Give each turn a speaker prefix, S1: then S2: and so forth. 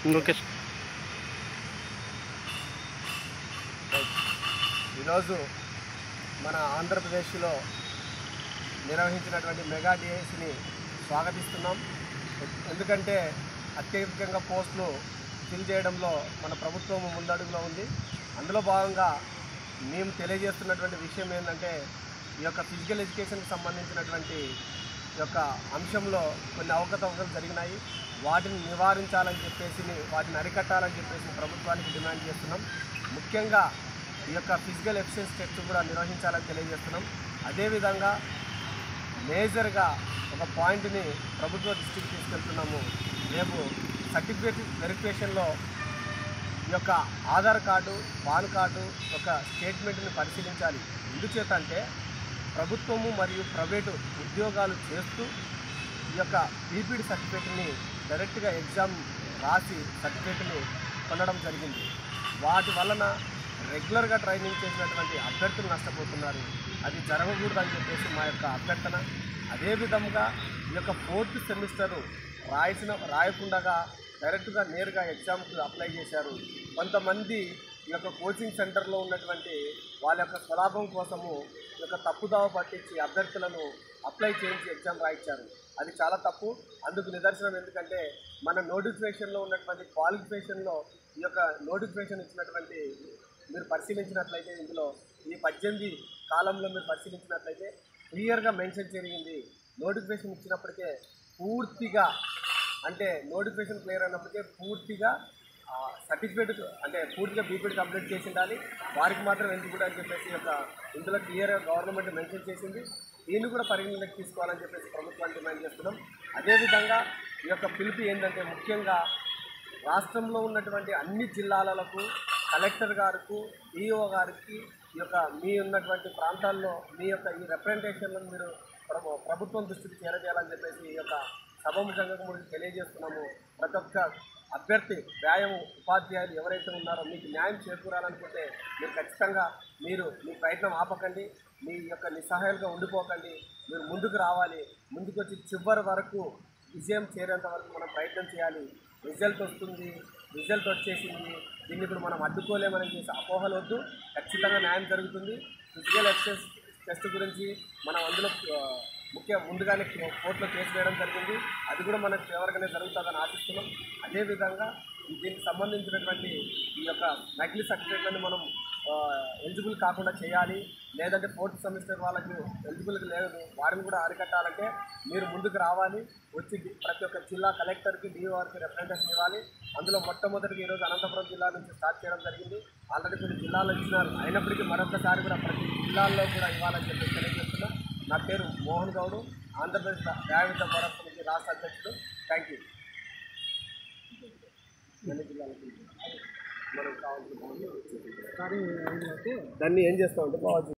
S1: Okay.
S2: ఈరోజు మన ఆంధ్రప్రదేశ్లో నిర్వహించినటువంటి మెగా డిఎస్సిని స్వాగతిస్తున్నాం. ఎందుకంటే అత్యధికంగా పోస్టులు ఫిల్ చేయడంలో మన ప్రభుత్వం ముందడుగులో ఉంది. అందులో భాగంగా మేము తెలియజేస్తున్నటువంటి విషయం ఏంటంటే, ఈ యొక్క ఫిజికల్ ఎడ్యుకేషన్కి సంబంధించినటువంటి ఈ యొక్క అంశంలో కొన్ని అవకతవకలు జరిగినాయి. వాటిని నివారించాలని చెప్పేసి, వాటిని అరికట్టాలని చెప్పేసి ప్రభుత్వానికి డిమాండ్ చేస్తున్నాం. ముఖ్యంగా ఈ యొక్క ఫిజికల్ ఎఫిషియన్సీ టెస్ట్ కూడా నిర్వహించాలని తెలియజేస్తున్నాం. అదేవిధంగా మేజర్గా ఒక పాయింట్ని ప్రభుత్వ దృష్టికి తీసుకెళ్తున్నాము. రేపు సర్టిఫికేట్ వెరిఫికేషన్లో ఈ యొక్క ఆధార్ కార్డు, పాన్ కార్డు యొక్క స్టేట్మెంట్ని పరిశీలించాలి. ఎందుచేత అంటే ప్రభుత్వము మరియు ప్రైవేటు ఉద్యోగాలు చేస్తూ ఈ యొక్క పీపీడీ సర్టిఫికేట్ని డైరెక్ట్గా ఎగ్జామ్ రాసి సర్టిఫికేట్ని పొందడం జరిగింది. వాటి వలన రెగ్యులర్గా ట్రైనింగ్ చేసినటువంటి అభ్యర్థులు నష్టపోతున్నారు. అది జరగకూడదని చెప్పేసి మా యొక్క అభ్యర్థన. అదేవిధంగా ఈ యొక్క 4th సెమిస్టరు రాయకుండా డైరెక్ట్గా నేరుగా ఎగ్జామ్కి అప్లై చేశారు. కొంతమంది ఈ యొక్క కోచింగ్ సెంటర్లో ఉన్నటువంటి వాళ్ళ యొక్క స్వలాభం కోసము ఈ యొక్క తప్పుదావ పట్టించి అభ్యర్థులను అప్లై చేయించి ఎగ్జామ్ రాయించారు. అది చాలా తప్పు. అందుకు నిదర్శనం ఎందుకంటే, మన నోటిఫికేషన్లో ఉన్నటువంటి క్వాలిఫికేషన్లో ఈ యొక్క నోటిఫికేషన్ ఇచ్చినటువంటి మీరు పరిశీలించినట్లయితే, ఇందులో ఈ 18 కాలంలో మీరు పరిశీలించినట్లయితే క్లియర్గా మెన్షన్ జరిగింది. నోటిఫికేషన్ ఇచ్చినప్పటికే పూర్తిగా, అంటే నోటిఫికేషన్ క్లియర్ అయినప్పటికే పూర్తిగా సర్టిఫికేట్ అంటే పూర్తిగా బీపీడీ కంప్లీట్ చేసి ఉండాలి, వారికి మాత్రం ఎందుకు అని చెప్పేసి ఇందులో క్లియర్గా గవర్నమెంట్ మెన్షన్ చేసింది. దీన్ని కూడా పరిగణలోకి తీసుకోవాలని చెప్పేసి ప్రభుత్వాన్ని డిమాండ్ చేస్తున్నాం. అదేవిధంగా ఈ యొక్క పిలుపు ఏంటంటే, ముఖ్యంగా రాష్ట్రంలో ఉన్నటువంటి అన్ని జిల్లాలకు కలెక్టర్ గారికి, ఈఓ గారికి ఈ యొక్క మీ ఉన్నటువంటి ప్రాంతాల్లో మీ యొక్క ఈ రిప్రజెంటేషన్లను మీరు ప్రభుత్వం దృష్టికి చేరజేయాలని చెప్పేసి ఈ యొక్క సభాముఖంగా కూడా తెలియజేస్తున్నాము. ప్రతి ఒక్క అభ్యర్థి, వ్యాయామ ఉపాధ్యాయులు ఎవరైతే ఉన్నారో మీకు న్యాయం చేకూరాలనుకుంటే మీరు ఖచ్చితంగా మీ ప్రయత్నం ఆపకండి. మీ యొక్క నిస్సహాయాలుగా ఉండిపోకండి. మీరు ముందుకు రావాలి. ముందుకు వచ్చి చివరి వరకు విజయం చేరేంత వరకు మనం ప్రయత్నం చేయాలి. రిజల్ట్ వస్తుంది, రిజల్ట్ వచ్చేసింది, దీన్ని ఇప్పుడు మనం అడ్డుకోలేమని చేసి అపోహలు వద్దు. ఖచ్చితంగా న్యాయం జరుగుతుంది. ఫిజికల్ ఎక్సర్సైజ్ టెస్ట్ గురించి మనం అందులో ముందుగానే కోర్టులో కేసు వేయడం జరిగింది. అది కూడా మనకు ఫేవర్గానే జరుగుతుందని ఆశిస్తున్నాం. అదేవిధంగా దీనికి సంబంధించినటువంటి ఈ యొక్క నకిలీ సర్టిఫికేట్లను మనం ఎలిజిబుల్ కాకుండా చేయాలి. లేదంటే 4th సెమిస్టర్ వాళ్ళకి ఎలిజిబుల్ లేదు, వారిని కూడా అరికట్టాలంటే మీరు ముందుకు రావాలి. వచ్చి ప్రతి ఒక్క జిల్లా కలెక్టర్కి, డిఓఆర్కి రిప్రజెంటేషన్ ఇవ్వాలి. అందులో మొట్టమొదటిగా ఈరోజు అనంతపురం జిల్లా నుంచి స్టార్ట్ చేయడం జరిగింది. ఆల్రెడీ కొన్ని జిల్లాల్లో ఇచ్చినారు. అయినప్పటికీ మరొకసారి కూడా ప్రతి జిల్లాల్లో కూడా ఇవ్వాలని చెప్పి తెలియజేస్తున్నాం. నా పేరు మోహన్ గౌడ్, ఆంధ్రప్రదేశ్ న్యాయవిద్య పోరాట సమితి రాష్ట్ర అధ్యక్షుడు. Thank you. అన్ని జిల్లాలకు మనం కావాల్సిన దాన్ని ఏం చేస్తామంటే